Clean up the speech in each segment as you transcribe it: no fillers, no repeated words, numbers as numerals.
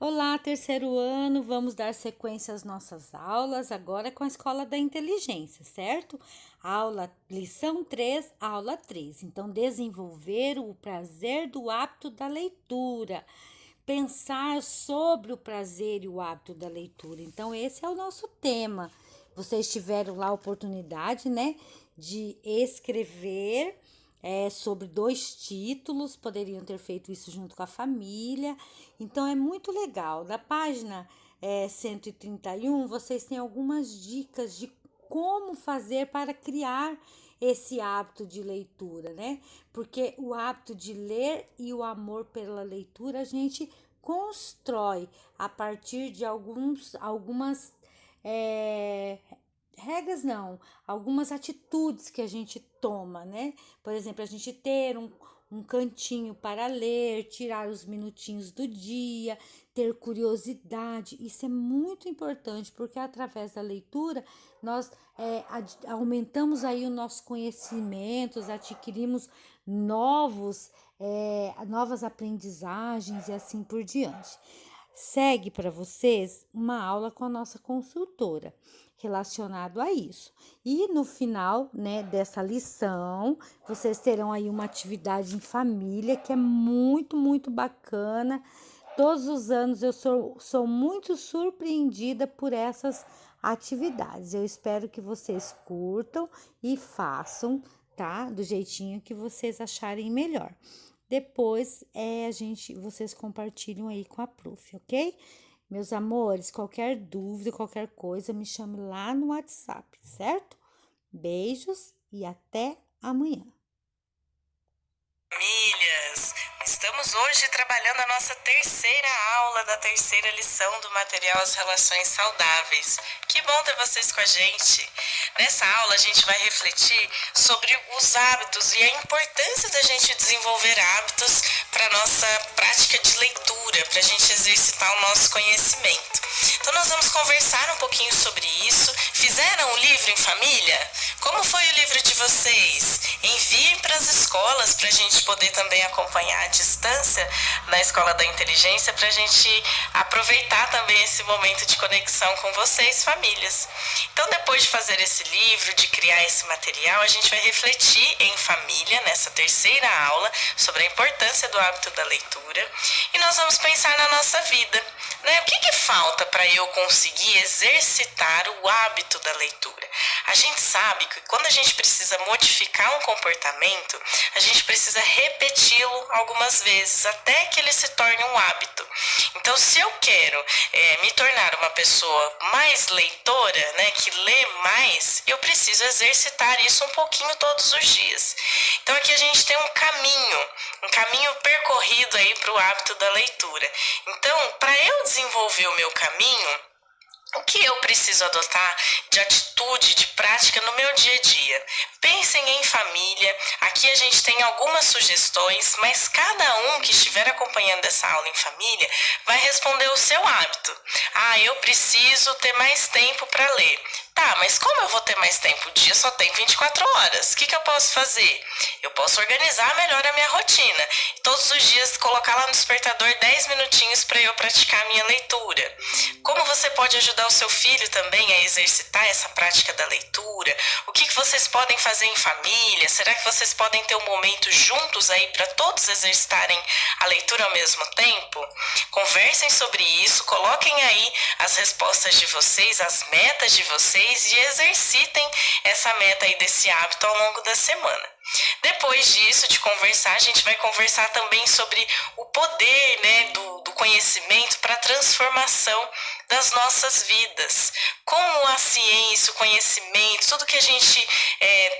Olá, terceiro ano, vamos dar sequência às nossas aulas, agora com a Escola da Inteligência, certo? Lição 3, aula 3. Então, desenvolver o prazer do hábito da leitura. Pensar sobre o prazer e o hábito da leitura. Então, esse é o nosso tema. Vocês tiveram lá a oportunidade, né, de escrever sobre 2 títulos, poderiam ter feito isso junto com a família. Então é muito legal. Na página 131, vocês têm algumas dicas de como fazer para criar esse hábito de leitura, né? Porque o hábito de ler e o amor pela leitura a gente constrói a partir de algumas é, regras não, algumas atitudes que a gente toma, né? Por exemplo, a gente ter um cantinho para ler, tirar os minutinhos do dia, ter curiosidade. Isso é muito importante, porque através da leitura nós aumentamos aí o nosso conhecimento, adquirimos novas aprendizagens e assim por diante. Segue para vocês uma aula com a nossa consultora relacionado a isso. E no final, né, dessa lição, vocês terão aí uma atividade em família que é muito, muito bacana. Todos os anos eu sou muito surpreendida por essas atividades. Eu espero que vocês curtam e façam, tá? Do jeitinho que vocês acharem melhor. Depois vocês compartilham aí com a prof, ok? Meus amores, qualquer dúvida, qualquer coisa, me chame lá no WhatsApp, certo? Beijos e até amanhã. Famílias, estamos hoje trabalhando a nossa terceira aula da terceira lição do material As Relações Saudáveis. Que bom ter vocês com a gente. Nessa aula a gente vai refletir sobre os hábitos e a importância da gente desenvolver hábitos para a nossa prática de leitura, para a gente exercitar o nosso conhecimento. Então nós vamos conversar um pouquinho sobre isso. Fizeram o livro em família? Como foi o livro de vocês? Enviem para as escolas para a gente poder também acompanhar à distância na Escola da Inteligência, para a gente aproveitar também esse momento de conexão com vocês, famílias. Então, depois de fazer esse livro, de criar esse material, a gente vai refletir em família, nessa terceira aula, sobre a importância do hábito da leitura. E nós vamos pensar na nossa vida, né? O que falta para eu conseguir exercitar o hábito da leitura? A gente sabe que quando a gente precisa modificar um comportamento, a gente precisa repeti-lo algumas vezes até que ele se torne um hábito. Então, se eu quero me tornar uma pessoa mais leitora, né, que lê mais, eu preciso exercitar isso um pouquinho todos os dias. Então, aqui a gente tem um caminho percorrido aí para o hábito da leitura. Então, para eu desenvolver o meu caminho, o que eu preciso adotar de atitude, de prática no meu dia a dia? Pensem em família. Aqui a gente tem algumas sugestões, mas cada um que estiver acompanhando essa aula em família vai responder o seu hábito. Ah, eu preciso ter mais tempo para ler. Tá, mas como eu vou ter mais tempo? O dia só tem 24 horas. O que eu posso fazer? Eu posso organizar melhor a minha rotina. Todos os dias colocar lá no despertador 10 minutinhos para eu praticar a minha leitura. Como você pode ajudar o seu filho também a exercitar essa prática da leitura? O que vocês podem fazer em família? Será que vocês podem ter um momento juntos aí para todos exercitarem a leitura ao mesmo tempo? Conversem sobre isso, coloquem aí as respostas de vocês, as metas de vocês e exercitem essa meta aí desse hábito ao longo da semana. Depois disso, de conversar, a gente vai conversar também sobre o poder, né, do conhecimento para a transformação das nossas vidas. Como a ciência, o conhecimento, tudo que a gente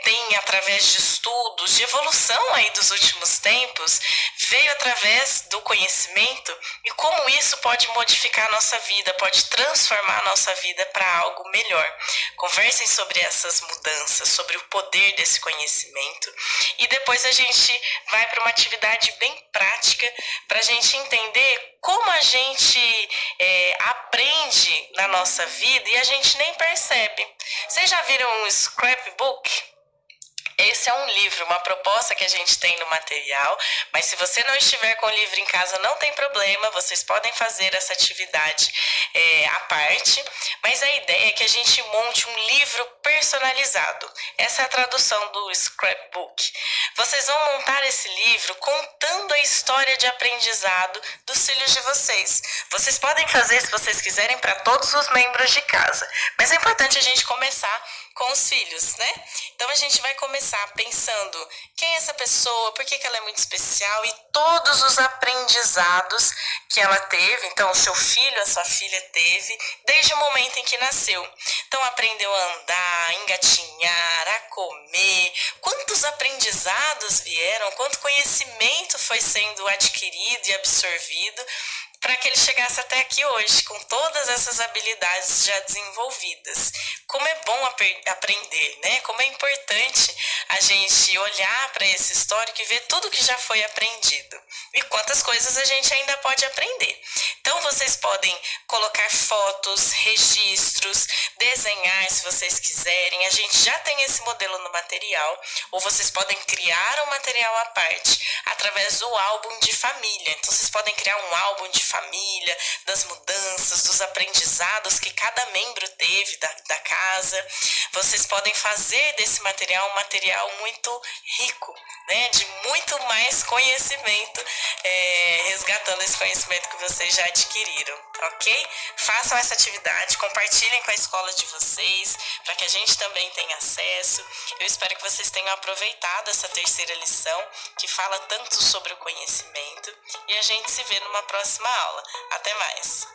tem através de estudos, de evolução aí dos últimos tempos, veio através do conhecimento e como isso pode modificar a nossa vida, pode transformar a nossa vida para algo melhor. Conversem sobre essas mudanças, sobre o poder desse conhecimento e depois a gente vai para uma atividade bem prática para a gente entender como a gente aprende na nossa vida e a gente nem percebe. Vocês já viram um scrapbook? Esse é um livro, uma proposta que a gente tem no material, mas se você não estiver com o livro em casa, não tem problema, vocês podem fazer essa atividade à parte, mas a ideia é que a gente monte um livro personalizado. Essa é a tradução do scrapbook. Vocês vão montar esse livro contando a história de aprendizado dos filhos de vocês. Vocês podem fazer, se vocês quiserem, para todos os membros de casa, mas é importante a gente começar com os filhos, né? Então a gente vai começar pensando quem é essa pessoa, por que ela é muito especial e todos os aprendizados que ela teve, então o seu filho, a sua filha teve, desde o momento em que nasceu. Então aprendeu a andar, engatinhar, a comer, quantos aprendizados vieram, quanto conhecimento foi sendo adquirido e absorvido para que ele chegasse até aqui hoje, com todas essas habilidades já desenvolvidas. Como é bom aprender, né? Como é importante a gente olhar para esse histórico e ver tudo que já foi aprendido. E quantas coisas a gente ainda pode aprender. Então, vocês podem colocar fotos, registros, desenhar se vocês quiserem. A gente já tem esse modelo no material, ou vocês podem criar um material à parte, através do álbum de família. Então, vocês podem criar um álbum de família, das mudanças, dos aprendizados que cada membro teve da casa. Vocês podem fazer desse material um material muito rico, né? De muito mais conhecimento, resgatando esse conhecimento que vocês já adquiriram, ok? Façam essa atividade, compartilhem com a escola de vocês, para que a gente também tenha acesso. Eu espero que vocês tenham aproveitado essa terceira lição, que fala tanto sobre o conhecimento, e a gente se vê numa próxima aula. Até mais!